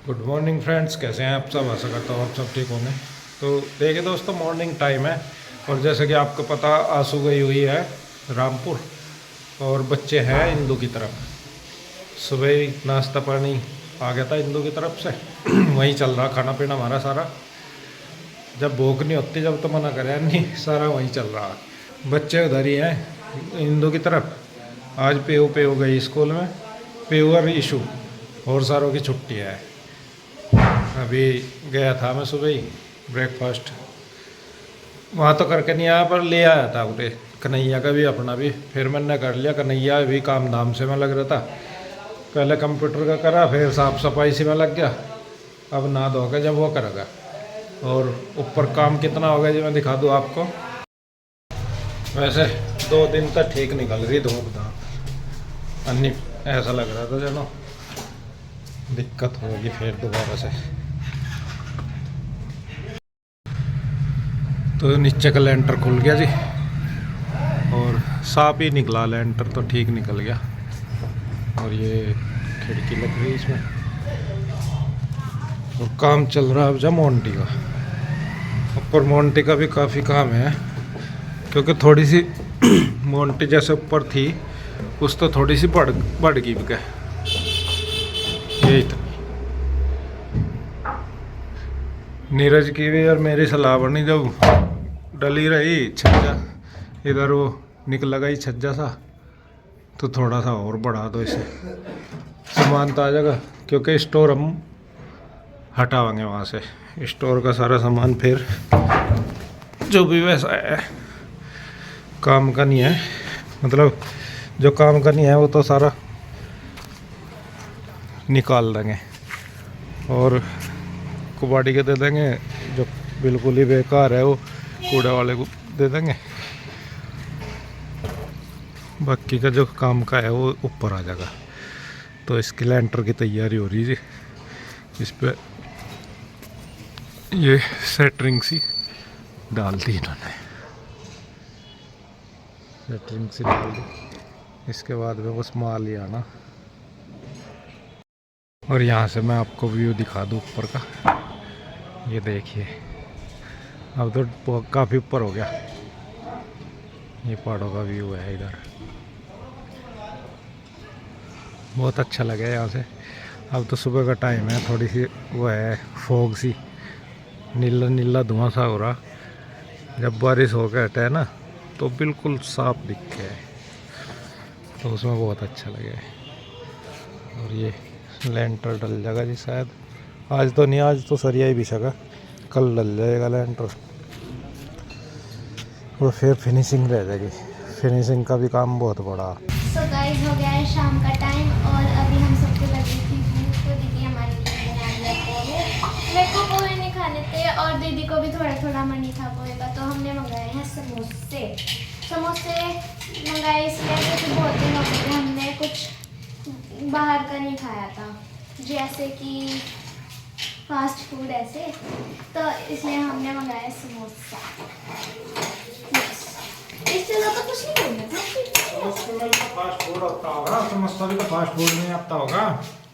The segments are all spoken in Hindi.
गुड मॉर्निंग फ्रेंड्स, कैसे हैं आप सब। आशा करता हूँ आप सब ठीक होंगे। तो देखिए दोस्तों, मॉर्निंग टाइम है और जैसे कि आपको पता आंसू गई हुई है रामपुर और बच्चे हैं इंदू की तरफ। सुबह ही नाश्ता पानी आ गया था इंदू की तरफ से वहीं चल रहा खाना पीना हमारा सारा। जब भूख नहीं होती जब तो मना करे नहीं, सारा वहीं चल रहा। बच्चे उधर ही हैं इंदू की तरफ। आज पेऊ पेऊ गई स्कूल में, पेऊ और इशू, और सारों की छुट्टी है। अभी गया था मैं सुबह ही ब्रेकफास्ट वहाँ तो करके नहीं आया, पर ले आया था उसे कन्हैया का भी अपना भी। फिर मैंने कर लिया, कन्हैया भी काम धाम से मैं लग रहा था। पहले कंप्यूटर का करा, फिर साफ़ सफाई से मैं लग गया। अब नहा धो के जब वो करेगा। और ऊपर काम कितना होगा जी मैं दिखा दूँ आपको। वैसे 2 दिन तक ठीक निकल रही धूप धाप, अन्नी ऐसा लग रहा था चलो दिक्कत होगी फिर दोबारा से। तो नीचे का लेंटर खुल गया जी और साफ ही निकला, लेंटर तो ठीक निकल गया। और ये खिड़की लग रही है इसमें और काम चल रहा है अब जब मोन्टी का। ऊपर मोन्टी का भी काफ़ी काम है क्योंकि थोड़ी सी मोन्टी जैसे ऊपर थी उस तो थोड़ी सी बढ़ गई क्या ये इतनी। नीरज की भी और मेरी सलाह बनी, जब डली रही छज्जा इधर वो निकलेगा ही छज्जा सा, तो थोड़ा सा और बढ़ा दो इसे, सामान तो आ जाएगा। क्योंकि स्टोर हम हटावांगे वहाँ से, स्टोर का सारा सामान फिर जो भी वैसा है काम का नहीं है, मतलब जो काम का नहीं है वो तो सारा निकाल देंगे और कुबाड़ी के दे देंगे। जो बिल्कुल ही बेकार है वो कूड़े वाले को दे देंगे। बाकी का जो काम का है वो ऊपर आ जाएगा। तो इसकी लेंटर की तैयारी हो रही है जी। इस पे ये सेटरिंग सी डाल दी इन्होंने, सेटरिंग सी डाल दी। इसके बाद में बस माल ही आना। और यहाँ से मैं आपको व्यू दिखा दूँ ऊपर का। ये देखिए अब तो काफ़ी ऊपर हो गया। ये पहाड़ों का व्यू है इधर, बहुत अच्छा लगा यहाँ से। अब तो सुबह का टाइम है, थोड़ी सी वो है फॉग सी, नीला नीला धुआं सा हो रहा। जब बारिश हो के हटा है ना तो बिल्कुल साफ दिख गया है, तो उसमें बहुत अच्छा लगा है। और ये लेंटर डल जाएगा जी शायद, आज तो नहीं, आज तो सरिया ही बिछेगा, कल डल जाएगा लेंटर और फिर फिनिशिंग रह जाएगी। फिनिशिंग का भी काम बहुत बड़ा। सो गाइस हो गया है शाम का टाइम और अभी हम सबको लगी थी भूख, तो दीदी हमारे लिए बना लिया पोहे। मेरे को पोहे नहीं खाने थे और दीदी को भी थोड़ा थोड़ा मन ही था पोहे का, तो हमने मंगाए हैं समोसे। समोसे मंगाए इसलिए क्योंकि बहुत दिन हो गए हमने कुछ बाहर का नहीं खाया था, जैसे कि फास्ट फूड ऐसे, तो इसलिए हमने मंगाया समोसा। इससे ज़्यादा कुछ नहीं करना था। फास्ट फूड होता होगा, समोसा भी तो फास्ट फूड नहीं आता होगा।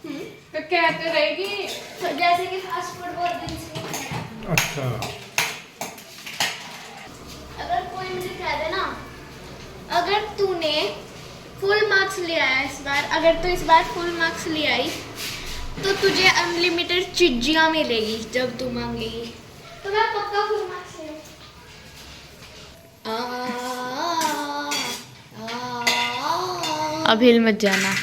तो कहते रहेगी तो जैसे कि फास्ट फूड बहुत दिन से नहीं खाया। अच्छा, अगर कोई मुझे कह दे ना, अगर तूने फुल मार्क्स लिया है इस बार, अगर तू इस बार फुल मार्क्स ले आई तो तुझे अनलिमिटेड चीज़ियाँ मिलेगी जब तू मांगेगी, तो मैं पक्का फुल मार्क्स ले। अब हिल मत जाना,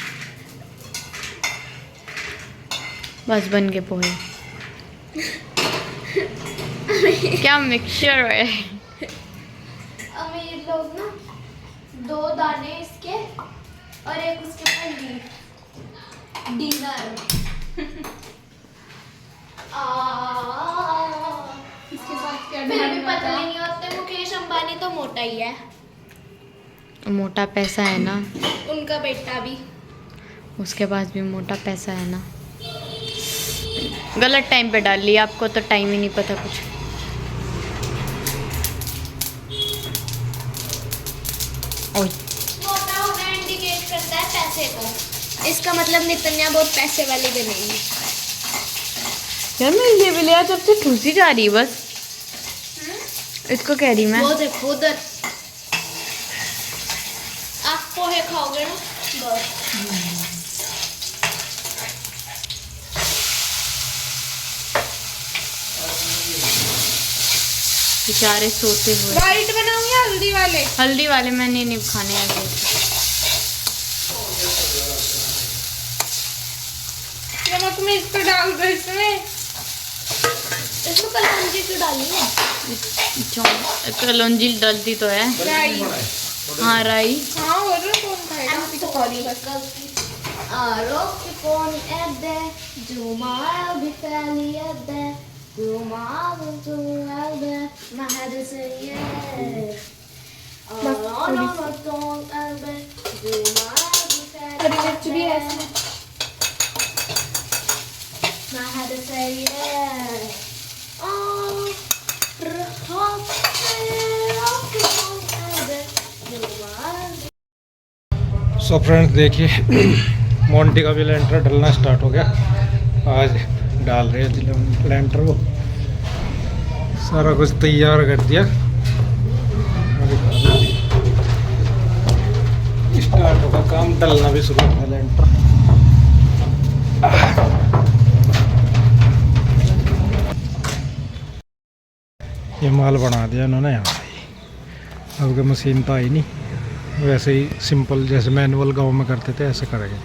बस बन के पोहे। क्या मिक्सचर है। अमीर लोग ना 2 दाने इसके और एक उसके ऊपर डिनर। इसके साथ क्या फिर भी पतले नहीं होते। मुकेश अंबानी तो मोटा ही है, मोटा पैसा है ना, उनका बेटा भी। उसके पास भी मोटा पैसा है ना। गलत टाइम पे डाल लिया, आपको तो टाइम ही नहीं पता कुछ। ओए मोटा होना इंडिकेट करता है पैसे को, इसका मतलब नितन्या बहुत पैसे वाली बनेगी। यार मैं ये भी लिया जब से ठूसी जा रही है बस। इसको कह रही मैं। वो देखो उधर, आप पोहे खाओगे ना बस। बेचारे सोते हुए। वाइट बनाऊं या हल्दी वाले? हल्दी वाले मैंने नहीं खाने ऐसे। नमक मिर्च तो डाल दो इसमें कलौंजी तो डाली है। कलौंजी डलती तो है। राई। हाँ राई। हाँ और कौन खाएगा? तो कौन बस Rocky pony at there, Jumal be fairly at there, Jumal to out there, my head is a yes. Oh, no, no, don't out there, Jumal be fairly at there, my head is a yes. Oh, Rocky pony at there, Jumal. So friends देखिए मोंटी का भी लेंटर डलना स्टार्ट हो गया। आज डाल रहे हैं लेंटर को, सारा कुछ तैयार कर दिया। स्टार्ट होगा काम, डलना भी शुरू होगा लेंटर। ये माल बना दिया इन्होंने यहाँ से। अब के मशीन तो आई नहीं, वैसे ही सिंपल जैसे मैनुअल गांव में करते थे ऐसे करेंगे।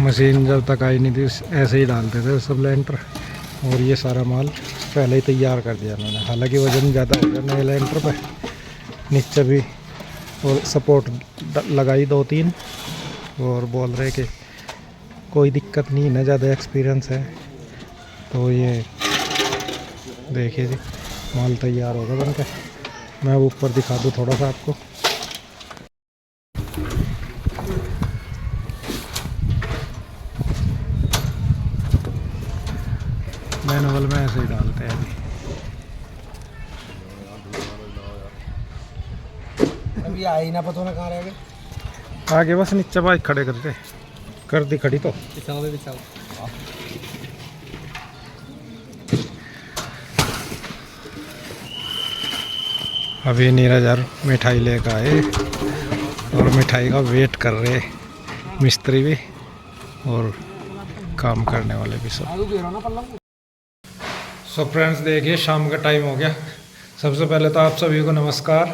मशीन जब तक आई नहीं थी ऐसे ही डालते थे सब लेंटर। और ये सारा माल पहले ही तैयार कर दिया उन्होंने। हालांकि वजन ज़्यादा हो गया नए लेंटर पे। नीचे भी और सपोर्ट लगाई 2-3, और बोल रहे कि कोई दिक्कत नहीं है, ज़्यादा एक्सपीरियंस है। तो ये देखिए जी माल तैयार होगा बनकर। मैं ऊपर दिखा दूँ थोड़ा सा आपको। मैनुअल में ऐसे ही डालते हैं अभी आई ना पता ना कहाँ रह गए। आगे बस नीचे बाइक खड़े करते कर दी खड़ी तो अभी नीरज यार मिठाई लेकर आए और मिठाई का वेट कर रहे मिस्त्री भी और काम करने वाले भी सब। सो फ्रेंड्स देखिए शाम का टाइम हो गया। सबसे पहले तो आप सभी को नमस्कार।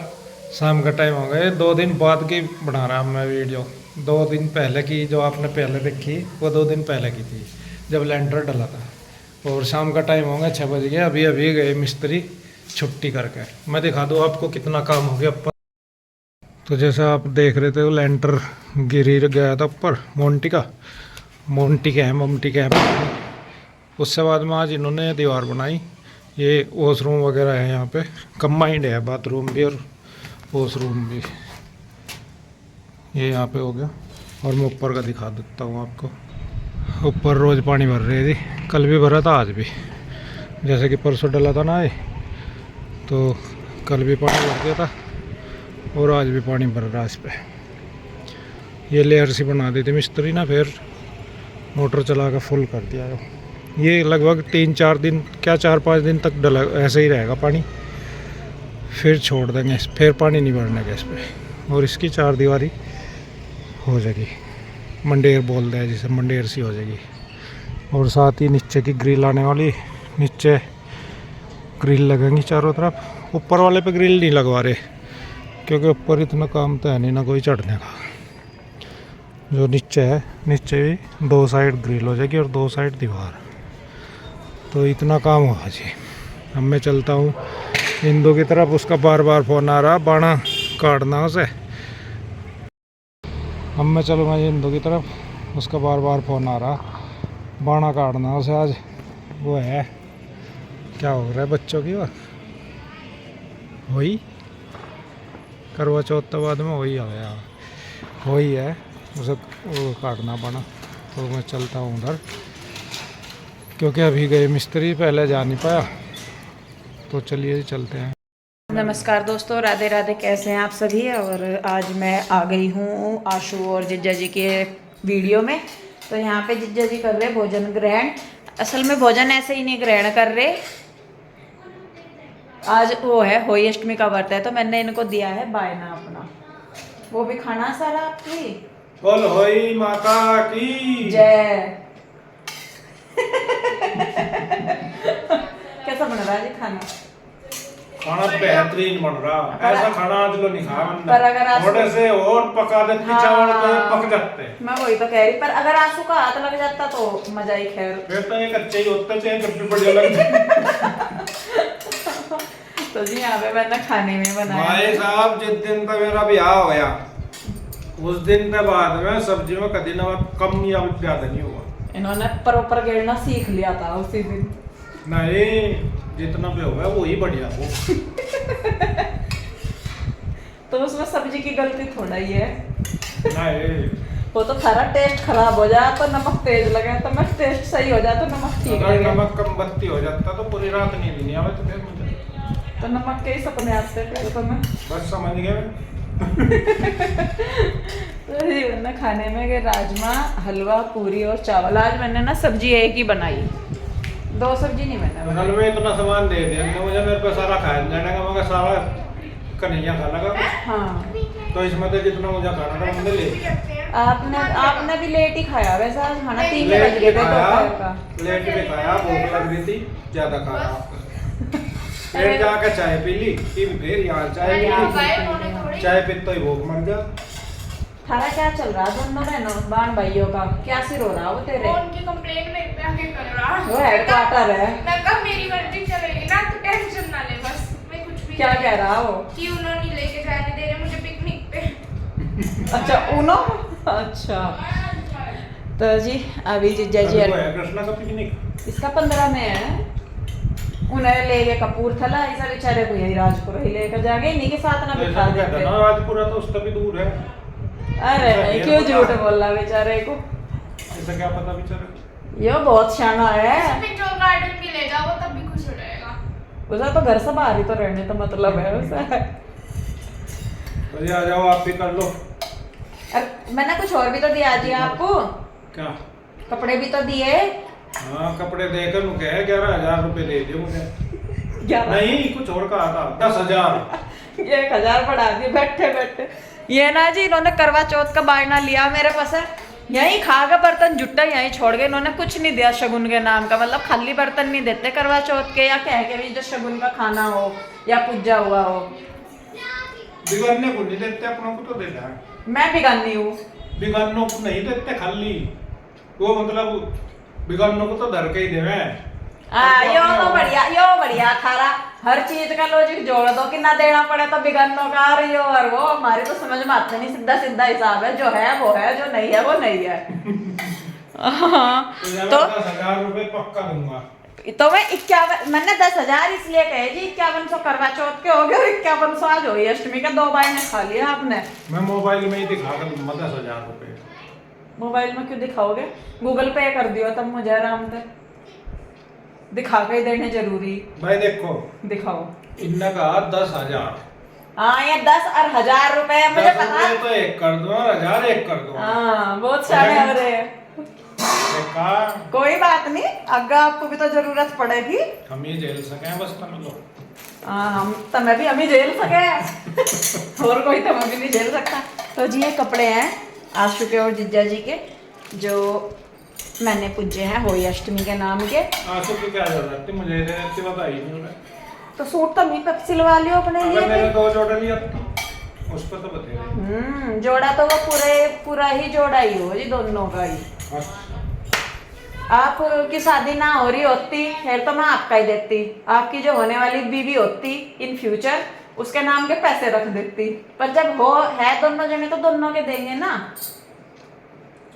शाम का टाइम हो गया। 2 दिन बाद की बना रहा हूँ मैं वीडियो। 2 दिन पहले की जो आपने पहले देखी वो 2 दिन पहले की थी जब लेंटर डला था। और शाम का टाइम हो गया 6 बज गए। अभी अभी गए मिस्त्री छुट्टी करके। मैं दिखा दूँ आपको कितना काम हो गया ऊपर। तो जैसे आप देख रहे थे वो लेंटर गिर गया था ऊपर मोंटी का ममटी कैम्प। उससे बाद में आज इन्होंने दीवार बनाई। ये वॉशरूम वगैरह है यहाँ पे, कंबाइंड है बाथरूम भी और वॉशरूम भी। ये यहाँ पे हो गया। और मैं ऊपर का दिखा देता हूँ आपको। ऊपर रोज़ पानी भर रही थी, कल भी भरा था आज भी। जैसे कि परसों डला था ना ये, तो कल भी पानी भर गया था और आज भी पानी भर रहा है इस पर। ये लेयर सी बना दी थी मिस्त्री ना, फिर मोटर चला कर फुल कर दिया है। ये लगभग 3-4 दिन क्या 4-5 दिन तक डला ऐसे ही रहेगा पानी, फिर छोड़ देंगे, फिर पानी नहीं भरने का इस पर। और इसकी 4 दीवारी हो जाएगी, मंडेर बोलते हैं जिसे, मंडेर सी हो जाएगी। और साथ ही नीचे की ग्रिल आने वाली, नीचे ग्रिल लगेंगी चारों तरफ। ऊपर वाले पे ग्रिल नहीं लगवा रहे क्योंकि ऊपर इतना काम तो है नहीं ना कोई चढ़ने का। जो नीचे है, नीचे भी 2 साइड ग्रिल हो जाएगी और 2 साइड दीवार। तो इतना काम होगा जी। अब मैं चलता हूँ इंदू की तरफ। उसका बार बार फ़ोन आ रहा, बाणा काटना उसे। अब मैं चलूँगा इंदू की तरफ, उसका बार बार फ़ोन आ रहा, बाणा काटना उसे। आज वो है, क्या हो रहा है बच्चों की वही करवा चौथ के बाद में वही आ गया, वही है, उसे वो काटना पड़ा। तो मैं चलता हूँ उधर क्योंकि अभी गए मिस्त्री, पहले जा नहीं पाया। तो चलिए चलते हैं। नमस्कार दोस्तों, राधे राधे। कैसे हैं आप सभी। और आज मैं आ गई हूँ आशु और जिज्जा जी के वीडियो में। तो यहाँ पे जिज्जा जी कर रहे हैं भोजन ग्रहण। असल में भोजन ऐसे ही नहीं ग्रहण कर रहे। आज वो है होली अष्टमी का व्रत है, तो मैंने इनको दिया है बायना अपना, वो भी खाना सारा आपकी। बोल होई माता की जय। कैसा बन रहा है जी खाना? खाना बेहतरीन बन रहा, ऐसा खाना आज लो नहीं खाया पर अगर मैंने। आज- थोड़े से और पका देती हाँ। चावल तो ये पक जाते। मैं वही तो कह रही, पर अगर आंसू का हाथ लग जाता तो मजा ही खैर। फिर तो ये कच्चे ही होते थे, जब भी बढ़िया लगते। तो जी यहाँ पे मैंने खाने में बनाया भाई साहब जिस दिन तक मेरा ब्याह हो गया उस दिन के बाद में सब्जी में कभी नमक कम या ज्यादा नहीं हुआ। इन्होंने प्रॉपर गिरना सीख लिया था उसी दिन। नहीं, जितना भी होगा वो ही बढ़िया हो। तो उसमें सब्जी की गलती थोड़ा ही है। नहीं, वो तो सारा टेस्ट खराब हो जाए तो नमक तेज लगे, तो मैं टेस्ट सही हो जाए तो नमक ठीक अगर लगे। नमक कम बत्ती हो जाता तो पूरी रात नींद नहीं आवे तो फिर मुझे तो नमक के ही सपने आते फिर तो मैं। बस समझ गए। तो ये मैंने खाने में कि राजमा, हलवा, पूरी और चावल। आज मैंने ना सब्जी एक ही बनाई, 2 सब्जी नहीं मैंने बनाई। असल में इतना सामान दे दिया कि मुझे मेरे पे सारा खाया जाने का, मगर सारा कन्हैया खा लगा। हाँ, तो इसमें तो जितना मुझे खाना था मैंने ले लिया। आपने भी लेट ही खाया वैसे। आज खाना 3 लेट बज गए भी थे खाया, दोपहर का। लेट भी खाया, भूख लग रही थी, ज्यादा खाया। फिर जाके चाय पी ली, फिर यहाँ चाय पी ली, चाय पीते ही भूख मर जा। थारा क्या चल रहा दोनों बहनों बाण भाइयों का? क्या सिर हो रहा वो तेरे? उनकी कंप्लेंट मेरे पे आके कर रहा। वो हेडक्वार्टर है। मैं कहा मेरी गलती चलेगी ना, तो टेंशन ना ले, बस मैं कुछ भी क्या नहीं- कह रहा वो? कि उन्होंने लेके जाने दे रहे मुझे पिकनिक पे। अच्छा उनो। अच्छा तो जी अभी जीजा जी अभी वो है कृष्णा का पिकनिक। इसका 15 में है। उन्हें ले गए कपूरथला, ऐसा बेचारे को यही राजपुर ही लेकर जाएंगे, इन्हीं के साथ ना बिठा देते। राजपुरा तो उसका भी दूर है। अरे नहीं, क्यों झूठ बोल रहा बेचारे को? ऐसा क्या पता बेचारे। ये बहुत शाना है। फिर जो गार्डन भी ले जाओ तब भी खुश हो जाएगा। उसे तो घर से बाहर ही तो रहने तो मतलब है उसे। तो आ जाओ, आप भी कर लो। अरे मैंने कुछ और भी तो दिया जी आपको, क्या? कपड़े भी तो दिए। हाँ, कपड़े देकर मुझे 11,000 रुपए दे दिए मुझे। 11 नहीं, कुछ और कहा था, 10,000। 1,000 बढ़ा दिए बैठे बैठे। ये ना जी इन्होंने करवा चौथ का बायना लिया मेरे पास है, यहीं खा के बर्तन जुट्टा यहीं छोड़ गए। इन्होंने कुछ नहीं दिया शगुन के नाम का, मतलब खाली बर्तन नहीं देते करवा चौथ के, या कह के भी जो शगुन का खाना हो या पूजा हुआ हो। बिगड़ने को नहीं देते, अपनों को तो देता है। मैं बिगानी हूँ। बिगड़नों को नहीं देते खाली, वो मतलब बिगड़नों को तो धर के ही देवे। यो बढ़िया थारा हर चीज का लॉजिक जोड़ दो कि ना देना पड़े तो बिगड़नों का और यो और वो। हमारे तो समझ में आते नहीं, सीधा सीधा हिसाब है, जो है वो है, जो नहीं है वो नहीं है। तो 10,000 रुपए पक्का दूंगा। तो मैं 51, मैंने 10,000 इसलिए कहे जी, 5100 करवा चौथ के हो गए और 5100 आज हो अष्टमी का 2 बायने खा लिया आपने। मैं मोबाइल में ही दिखा कर दूंगा 10,000 रुपए। मोबाइल में क्यों दिखाओगे? गूगल पे कर दियो तब मुझे आराम से दिखा के ही देने जरूरी। भाई देखो, दिखाओ। इनने कहा 10,000। हाँ ये 10 और 1,000 रुपए मुझे 10 पता। रुपए तो 1 कर दो और 1,000 1 कर दो। हाँ बहुत सारे हो रहे हैं। देखा, कोई बात नहीं, अगर आपको भी तो जरूरत पड़ेगी। हम ये झेल सके बस तुम लोग। हाँ हम तो मैं भी झेल सके और कोई तो मैं भी नहीं झेल सकता। तो जी ये कपड़े हैं आशु के और जिज्जा जी के, जो मैंने पूजे हैं होली अष्टमी के नाम के। आंसू की क्या जरूरत थी, मुझे इतनी बता ही नहीं रहा। तो सूट तो मैं सिलवा लियो अपने अगर मैंने लिए। 2 जोड़े लिया उस पर तो बतेगा। जोड़ा तो वो पूरा ही जोड़ा ही हो जी, दोनों का ही। आपकी शादी ना हो रही होती फिर तो मैं आपका ही देती, आपकी जो होने वाली बीवी होती इन फ्यूचर उसके नाम के पैसे रख देती, पर जब हो है दोनों जने तो दोनों के देंगे ना।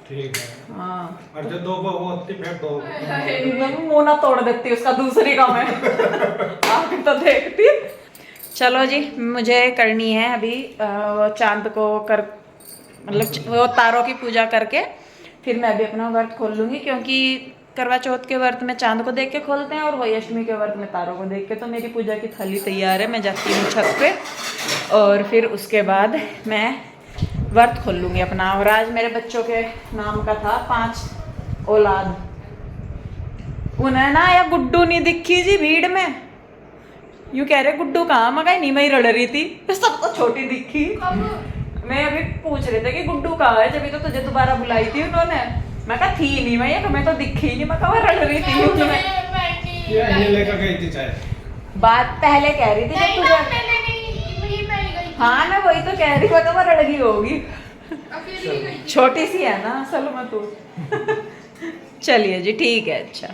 ठीक है। हाँ और जब 2 बहू होती फिर 2। मुंह ना तोड़ देती उसका दूसरी का मैं। आप तो देखती। चलो जी मुझे करनी है अभी वो चांद को कर, मतलब वो तारों की पूजा करके फिर मैं भी अपना व्रत खोल लूँगी, क्योंकि करवा चौथ के व्रत में चांद को देख के खोलते हैं और वही अष्टमी के व्रत में तारों को देख के। तो मेरी पूजा की थाली तैयार है, मैं जाती हूँ छत पे और फिर उसके बाद मैं व्रत खोल लूँगी अपना। और आज मेरे बच्चों के नाम का था 5 औलाद, उन्हें ना या गुड्डू नहीं दिखी जी भीड़ में, यूं कह रहे गुड्डू कहाँ, मैं कहीं नहीं, मैं ही रड़ रही थी, सब तो छोटी दिखी। मैं अभी पूछ रहे थे कि गुड्डू कहाँ है, जब तो तुझे दोबारा बुलाई थी उन्होंने, मैं कहा थी नहीं, मैं ये मैं तो दिखी नहीं, मैं कहा रड़ रही थी। ये लेकर गई थी चाय। बात पहले कह रही थी जब तुझे, हाँ मैं वही तो कह रही, मैं तो रड़ गई होगी, छोटी सी है ना असल में तो। चलिए जी ठीक है, अच्छा।